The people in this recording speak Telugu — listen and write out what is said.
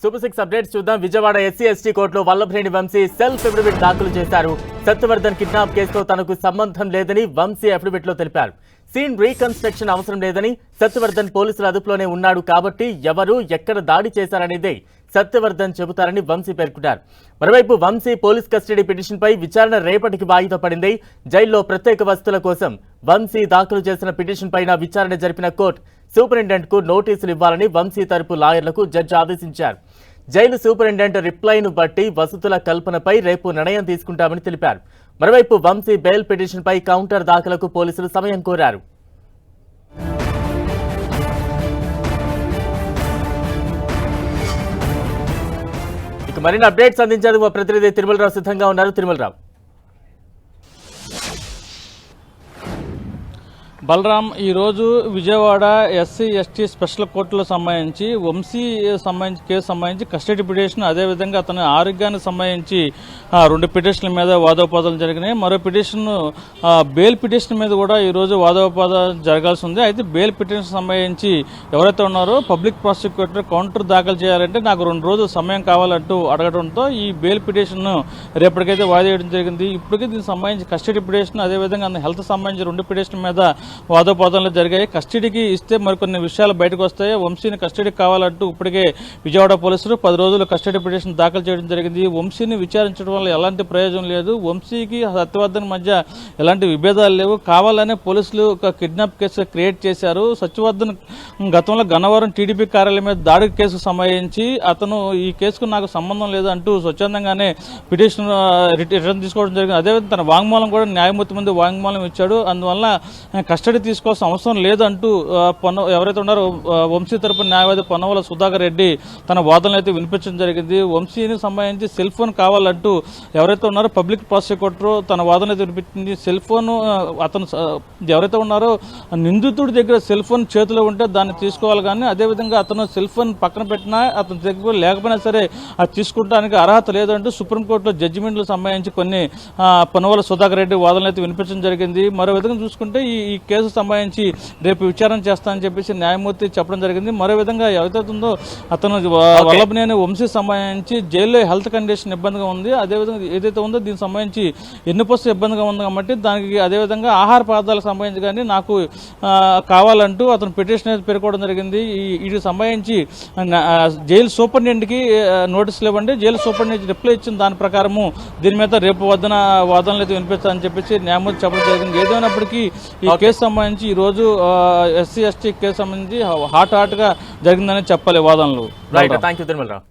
సూపర్ 6 అప్డేట్స్ చూద్దాం. విజయవాడ ఎస్సీ ఎస్టీ కోర్టులో వల్లభనేని వంశీ సెల్ఫ్ అఫిడవిట్ దాఖలు చేశారు. సత్యవర్ధన్ కిడ్నాప్ కేసుతో తనకు సంబంధం లేదని వంశీ అఫిడవిట్ లో తెలిపారు. సీన్ రీకన్స్ట్రక్షన్ అవసరం లేదని, సత్యవర్ధన్ పోలీసుల అదుపులోనే ఉన్నాడు కాబట్టి ఎవరు ఎక్కడ దాడి చేశారనేదే సత్యవర్ధన్ చెబుతారని వంశీ పేర్కొన్నారు. మరోవైపు వంశీ పోలీస్ కస్టడీ పిటిషన్పై విచారణ రేపటికి వాయిదా పడింది. జైల్లో ప్రత్యేక వసతుల కోసం వంశీ దాఖలు చేసిన పిటిషన్ పైన విచారణ జరిపిన కోర్టు సూపరింటెండెంట్ కు నోటీసులు ఇవ్వాలని వంశీ తరపు లాయర్లకు జడ్జి ఆదేశించారు. జైలు సూపరింటెండెంట్ రిప్లైను బట్టి వసతుల కల్పనపై రేపు నిర్ణయం తీసుకుంటామని తెలిపారు. మరోవైపు వంశీ బెయిల్ పిటిషన్పై కౌంటర్ దాఖలకు పోలీసులు సమయం కోరారు. ఇక మరిన్ని అప్డేట్స్ అందించేందుకు మా ప్రతినిధి తిరుమలరావు సిద్ధంగా ఉన్నారు. తిరుమలరావు. బలరాం, ఈరోజు విజయవాడ ఎస్సీ ఎస్టీ స్పెషల్ కోర్టులో సంబంధించి వంశీ కేసు సంబంధించి కస్టడీ పిటిషన్, అదేవిధంగా అతని ఆరోగ్యానికి సంబంధించి 2 పిటిషన్ల మీద వాదోపవాదాలు జరిగినాయి. మరో పిటిషన్ బెయిల్ పిటిషన్ మీద కూడా ఈరోజు వాదోపవాదాలు జరగాల్సి ఉంది. అయితే బెయిల్ పిటిషన్ సంబంధించి ఎవరైతే ఉన్నారో పబ్లిక్ ప్రాసిక్యూటర్ కౌంటర్ దాఖలు చేయాలంటే నాకు 2 రోజులు సమయం కావాలంటూ అడగడంతో ఈ బెయిల్ పిటిషన్ రేపటికైతే వాయిదా వేయడం జరిగింది. ఇప్పటికే దీనికి సంబంధించి కస్టడీ పిటిషన్, అదేవిధంగా హెల్త్ సంబంధించి 2 పిటిషన్ మీద వాదోపవాదాలు జరిగాయి. కస్టడీకి ఇస్తే మరికొన్ని విషయాలు బయటకు వస్తాయి. వంశీని కస్టడీకి కావాలంటూ ఇప్పటికే విజయవాడ పోలీసులు 10 రోజులు కస్టడీ పిటిషన్ దాఖలు చేయడం జరిగింది. వంశీని విచారించడం వల్ల ఎలాంటి ప్రయోజనం లేదు, వంశీకి సత్యవర్ధన్ మధ్య ఎలాంటి విభేదాలు లేవు, కావాలనే పోలీసులు ఒక కిడ్నాప్ కేసు క్రియేట్ చేశారు. సత్యవర్ధన్ గతంలో గన్నవరం టీడీపీ కార్యాలయం మీద దాడి కేసుకు సంబంధించి అతను ఈ కేసుకు నాకు సంబంధం లేదు అంటూ స్వచ్ఛందంగానే పిటిషన్ రిటర్న్ తీసుకోవడం జరిగింది. అదేవిధంగా తన వాంగ్మూలం కూడా న్యాయమూర్తి ముందు వాంగ్మూలం ఇచ్చాడు. అందువల్ల కస్టడీ తీసుకోవాల్సిన అవసరం లేదంటూ ఎవరైతే ఉన్నారో వంశీ తరపున న్యాయవాది పొన్నవల సుధాకర్ రెడ్డి తన వాదనలు అయితే వినిపించడం జరిగింది. వంశీని సంబంధించి సెల్ ఫోన్ కావాలంటూ ఎవరైతే ఉన్నారో పబ్లిక్ ప్రాసిక్యూటర్ తన వాదన అయితే వినిపించింది. సెల్ ఫోన్ అతను ఎవరైతే ఉన్నారో నిందితుడి దగ్గర సెల్ ఫోన్ చేతిలో ఉంటే దాన్ని తీసుకోవాలి, కానీ అదేవిధంగా అతను సెల్ ఫోన్ పక్కన పెట్టినా అతని దగ్గర లేకపోయినా సరే అది తీసుకుంటానికి అర్హత లేదంటూ సుప్రీంకోర్టులో జడ్జిమెంట్లకు సంబంధించి కొన్ని పొన్నవల సుధాకర్ రెడ్డి వాదనలు అయితే వినిపించడం జరిగింది. మరో విధంగా చూసుకుంటే ఈ కేసు సంబంధించి రేపు విచారణ చేస్తానని చెప్పేసి న్యాయమూర్తి చెప్పడం జరిగింది. మరో విధంగా ఎవరైతే ఉందో అతను వల్లభనేని వంశీ సంబంధించి జైల్లో హెల్త్ కండిషన్ ఇబ్బందిగా ఉంది, అదేవిధంగా ఏదైతే ఉందో దీనికి సంబంధించి ఎన్నిపోస్తు ఇబ్బందిగా ఉంది కాబట్టి దానికి అదేవిధంగా ఆహార పదార్థాలకు సంబంధించి కానీ నాకు కావాలంటూ అతను పిటిషన్ అయితే పేర్కోవడం జరిగింది. వీటికి సంబంధించి జైలు సూపరింటెండెంట్కి నోటీసులు ఇవ్వండి, జైలు సూపరింటెండెంట్ రిప్లై ఇచ్చిన దాని ప్రకారము దీని మీద రేపు వద్దన వాదనలు అయితే వినిపిస్తారని చెప్పేసి న్యాయమూర్తి చెప్పడం జరిగింది. ఏదైనప్పటికీ ఈ కేసు సంబంధించి ఈ రోజు ఎస్సీ ఎస్టీ కేసు సంబంధించి హాట్ గా జరిగిందని చెప్పాలి వాదనలు. Right, thank you Tirumalarao.